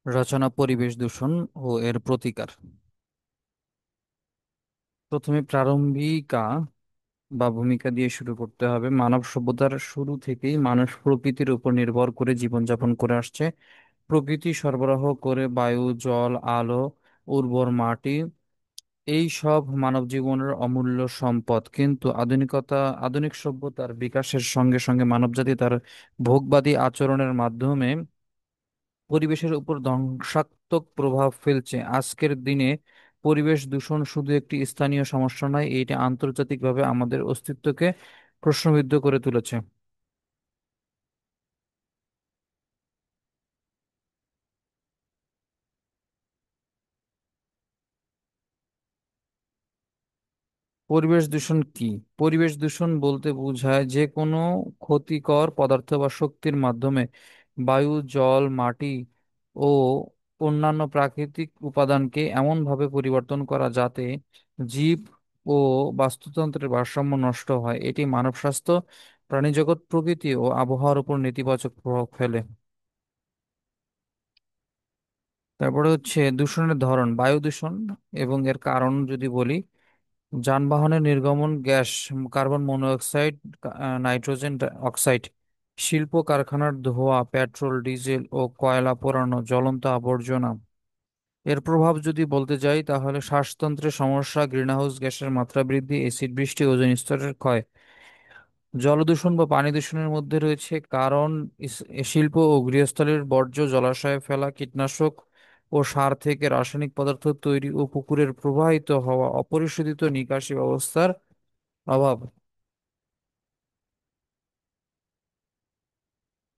রচনা পরিবেশ দূষণ ও এর প্রতিকার। প্রথমে প্রারম্ভিকা বা ভূমিকা দিয়ে শুরু করতে হবে। মানব সভ্যতার শুরু থেকেই মানুষ প্রকৃতির উপর নির্ভর করে জীবনযাপন করে আসছে। প্রকৃতি সরবরাহ করে বায়ু, জল, আলো, উর্বর মাটি, এই সব মানব জীবনের অমূল্য সম্পদ। কিন্তু আধুনিক সভ্যতার বিকাশের সঙ্গে সঙ্গে মানবজাতি তার ভোগবাদী আচরণের মাধ্যমে পরিবেশের উপর ধ্বংসাত্মক প্রভাব ফেলছে। আজকের দিনে পরিবেশ দূষণ শুধু একটি স্থানীয় সমস্যা নয়, এটি আন্তর্জাতিকভাবে আমাদের অস্তিত্বকে প্রশ্নবিদ্ধ করে তুলেছে। পরিবেশ দূষণ কি? পরিবেশ দূষণ বলতে বোঝায় যে কোনো ক্ষতিকর পদার্থ বা শক্তির মাধ্যমে বায়ু, জল, মাটি ও অন্যান্য প্রাকৃতিক উপাদানকে এমনভাবে পরিবর্তন করা যাতে জীব ও বাস্তুতন্ত্রের ভারসাম্য নষ্ট হয়। এটি মানব স্বাস্থ্য, প্রাণীজগৎ, প্রকৃতি ও আবহাওয়ার উপর নেতিবাচক প্রভাব ফেলে। তারপরে হচ্ছে দূষণের ধরন, বায়ু দূষণ এবং এর কারণ যদি বলি, যানবাহনের নির্গমন gas, carbon monoxide, nitrogen oxide, শিল্প কারখানার ধোঁয়া, পেট্রোল, ডিজেল ও কয়লা পোড়ানো, জ্বলন্ত আবর্জনা। এর প্রভাব যদি বলতে যাই তাহলে শ্বাসতন্ত্রের সমস্যা, গ্রিনহাউস গ্যাসের মাত্রা বৃদ্ধি, এসিড বৃষ্টি, ওজোন স্তরের ক্ষয়। জলদূষণ বা পানি দূষণের মধ্যে রয়েছে কারণ শিল্প ও গৃহস্থালির বর্জ্য, জলাশয়ে ফেলা কীটনাশক ও সার থেকে রাসায়নিক পদার্থ তৈরি ও পুকুরের প্রবাহিত হওয়া, অপরিশোধিত নিকাশি ব্যবস্থার অভাব।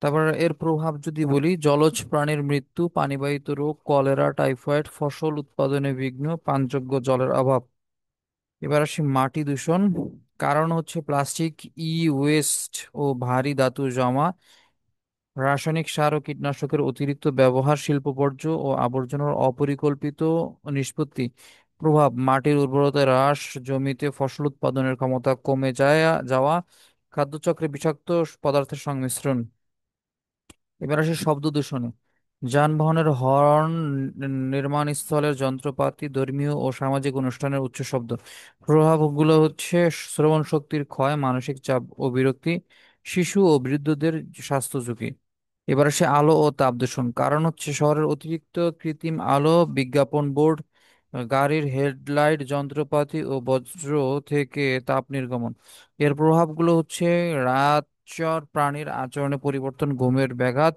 তারপর এর প্রভাব যদি বলি, জলজ প্রাণীর মৃত্যু, পানিবাহিত রোগ, কলেরা, টাইফয়েড, ফসল উৎপাদনে বিঘ্ন, পানযোগ্য জলের অভাব। এবার আসি মাটি দূষণ। কারণ হচ্ছে প্লাস্টিক, ওয়েস্ট ও ভারী ধাতু জমা, রাসায়নিক সার ও কীটনাশকের অতিরিক্ত ব্যবহার, শিল্প বর্জ্য ও আবর্জনার অপরিকল্পিত নিষ্পত্তি। প্রভাব, মাটির উর্বরতা হ্রাস, জমিতে ফসল উৎপাদনের ক্ষমতা কমে যাওয়া, খাদ্যচক্রে বিষাক্ত পদার্থের সংমিশ্রণ। এবার আসে শব্দ দূষণে। যানবাহনের হর্ন, নির্মাণস্থলের যন্ত্রপাতি, ধর্মীয় ও সামাজিক অনুষ্ঠানের উচ্চ শব্দ। প্রভাবগুলো হচ্ছে শ্রবণ শক্তির ক্ষয়, মানসিক চাপ ও বিরক্তি, শিশু ও বৃদ্ধদের স্বাস্থ্য ঝুঁকি। এবার আসে আলো ও তাপ দূষণ। কারণ হচ্ছে শহরের অতিরিক্ত কৃত্রিম আলো, বিজ্ঞাপন বোর্ড, গাড়ির হেডলাইট, যন্ত্রপাতি ও বজ্র থেকে তাপ নির্গমন। এর প্রভাবগুলো হচ্ছে রাতচর প্রাণীর আচরণে পরিবর্তন, ঘুমের ব্যাঘাত,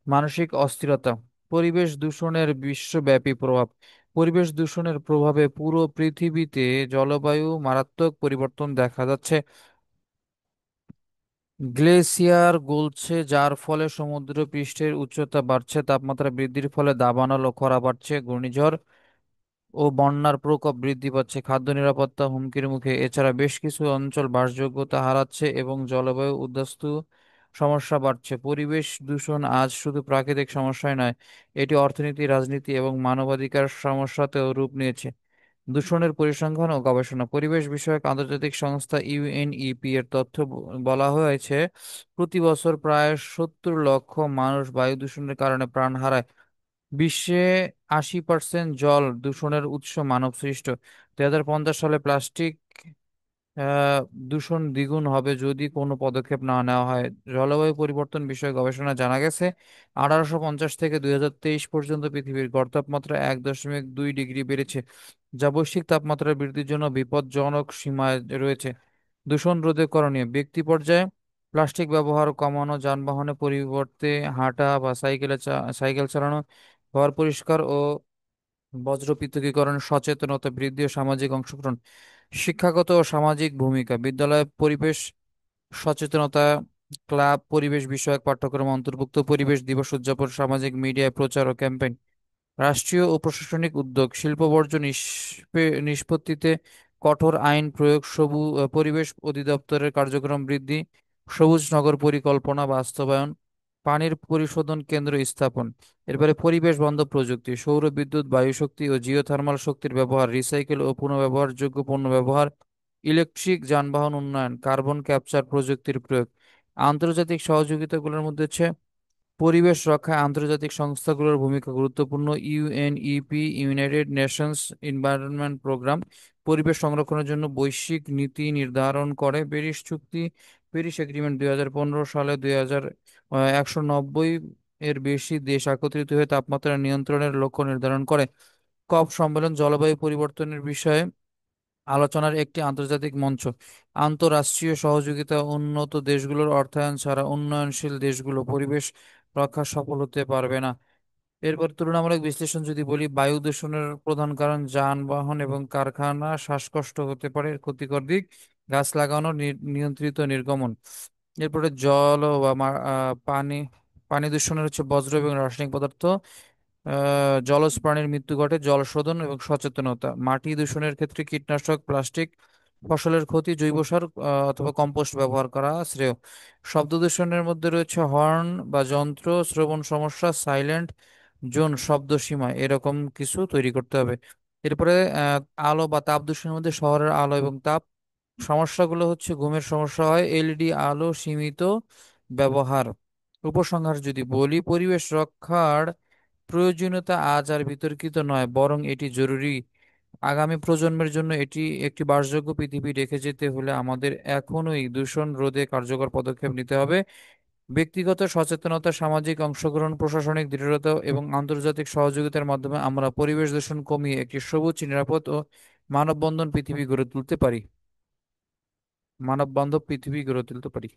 মানসিক অস্থিরতা। পরিবেশ দূষণের বিশ্বব্যাপী প্রভাব। পরিবেশ দূষণের প্রভাবে পুরো পৃথিবীতে জলবায়ু মারাত্মক পরিবর্তন দেখা যাচ্ছে। গ্লেসিয়ার গলছে, যার ফলে সমুদ্র পৃষ্ঠের উচ্চতা বাড়ছে, তাপমাত্রা বৃদ্ধির ফলে দাবানল ও খরা বাড়ছে, ঘূর্ণিঝড় ও বন্যার প্রকোপ বৃদ্ধি পাচ্ছে, খাদ্য নিরাপত্তা হুমকির মুখে। এছাড়া বেশ কিছু অঞ্চল বাসযোগ্যতা হারাচ্ছে এবং জলবায়ু উদ্বাস্তু সমস্যা বাড়ছে। পরিবেশ দূষণ আজ শুধু প্রাকৃতিক সমস্যায় নয়, এটি অর্থনীতি, রাজনীতি এবং মানবাধিকার সমস্যাতেও রূপ নিয়েছে। দূষণের পরিসংখ্যান ও গবেষণা। পরিবেশ বিষয়ক আন্তর্জাতিক সংস্থা ইউএনইপি এর তথ্য বলা হয়েছে, প্রতি বছর প্রায় 70 লক্ষ মানুষ বায়ু দূষণের কারণে প্রাণ হারায়। বিশ্বে 80% জল দূষণের উৎস মানব সৃষ্ট। 2050 সালে প্লাস্টিক আহ, দূষণ দ্বিগুণ হবে যদি কোনো পদক্ষেপ না নেওয়া হয়। জলবায়ু পরিবর্তন বিষয়ে গবেষণা জানা গেছে, 1850 থেকে 2023 পর্যন্ত পৃথিবীর গড় তাপমাত্রা 1.2 ডিগ্রি বেড়েছে, যা বৈশ্বিক তাপমাত্রা বৃদ্ধির জন্য বিপজ্জনক সীমায় রয়েছে। দূষণ রোধে করণীয়, ব্যক্তি পর্যায়ে প্লাস্টিক ব্যবহার কমানো, যানবাহনের পরিবর্তে হাঁটা বা সাইকেল চালানো, ঘর পরিষ্কার ও বজ্র পৃথকীকরণ, সচেতনতা বৃদ্ধি ও সামাজিক অংশগ্রহণ। শিক্ষাগত ও সামাজিক ভূমিকা, বিদ্যালয়ে পরিবেশ সচেতনতা ক্লাব, পরিবেশ বিষয়ক পাঠ্যক্রম অন্তর্ভুক্ত, পরিবেশ দিবস উদযাপন, সামাজিক মিডিয়ায় প্রচার ও ক্যাম্পেইন। রাষ্ট্রীয় ও প্রশাসনিক উদ্যোগ, শিল্প বর্জ্য নিষ্পত্তিতে কঠোর আইন প্রয়োগ, পরিবেশ অধিদপ্তরের কার্যক্রম বৃদ্ধি, সবুজ নগর পরিকল্পনা বাস্তবায়ন, পানির পরিশোধন কেন্দ্র স্থাপন। এরপরে পরিবেশ বান্ধব প্রযুক্তি, সৌর বিদ্যুৎ, বায়ু শক্তি ও জিওথার্মাল শক্তির ব্যবহার, রিসাইকেল ও পুনর্ব্যবহারযোগ্য পণ্য ব্যবহার, ইলেকট্রিক যানবাহন উন্নয়ন, কার্বন ক্যাপচার প্রযুক্তির প্রয়োগ। আন্তর্জাতিক সহযোগিতাগুলোর মধ্যে হচ্ছে পরিবেশ রক্ষায় আন্তর্জাতিক সংস্থাগুলোর ভূমিকা গুরুত্বপূর্ণ। UNEP, United Nations Environment Programme, পরিবেশ সংরক্ষণের জন্য বৈশ্বিক নীতি নির্ধারণ করে। প্যারিস চুক্তি, প্যারিস এগ্রিমেন্ট 2015 সালে 190 এর বেশি দেশ একত্রিত হয়ে তাপমাত্রা নিয়ন্ত্রণের লক্ষ্য নির্ধারণ করে। কপ সম্মেলন, জলবায়ু পরিবর্তনের বিষয়ে আলোচনার একটি আন্তর্জাতিক মঞ্চ। আন্তঃরাষ্ট্রীয় সহযোগিতা, উন্নত দেশগুলোর অর্থায়ন ছাড়া উন্নয়নশীল দেশগুলো পরিবেশ রক্ষা সফল হতে পারবে না। এরপর তুলনামূলক বিশ্লেষণ যদি বলি, বায়ু দূষণের প্রধান কারণ যানবাহন এবং কারখানা। শ্বাসকষ্ট হতে পারে এর ক্ষতিকর দিক, গাছ লাগানো, নিয়ন্ত্রিত নির্গমন। এরপরে জল বা পানি, পানি দূষণের হচ্ছে বজ্র এবং রাসায়নিক পদার্থ। জলজ প্রাণীর মৃত্যু ঘটে, জল শোধন এবং সচেতনতা। মাটি দূষণের ক্ষেত্রে কীটনাশক, প্লাস্টিক, ফসলের ক্ষতি, জৈব সার অথবা কম্পোস্ট ব্যবহার করা শ্রেয়। শব্দ দূষণের মধ্যে রয়েছে হর্ন বা যন্ত্র, শ্রবণ সমস্যা, সাইলেন্ট জোন, শব্দ সীমা, এরকম কিছু তৈরি করতে হবে। এরপরে আহ, আলো বা তাপ দূষণের মধ্যে শহরের আলো এবং তাপ সমস্যাগুলো হচ্ছে ঘুমের সমস্যা হয়, এলইডি আলো সীমিত ব্যবহার। উপসংহার যদি বলি, পরিবেশ রক্ষার প্রয়োজনীয়তা আজ আর বিতর্কিত নয়, বরং এটি জরুরি। আগামী প্রজন্মের জন্য এটি একটি বাসযোগ্য পৃথিবী রেখে যেতে হলে আমাদের এখনই দূষণ রোধে কার্যকর পদক্ষেপ নিতে হবে। ব্যক্তিগত সচেতনতা, সামাজিক অংশগ্রহণ, প্রশাসনিক দৃঢ়তা এবং আন্তর্জাতিক সহযোগিতার মাধ্যমে আমরা পরিবেশ দূষণ কমিয়ে একটি সবুজ, নিরাপদ ও মানববন্ধন পৃথিবী গড়ে তুলতে পারি। মানববান্ধব পৃথিবী গড়ে তুলতে পারি।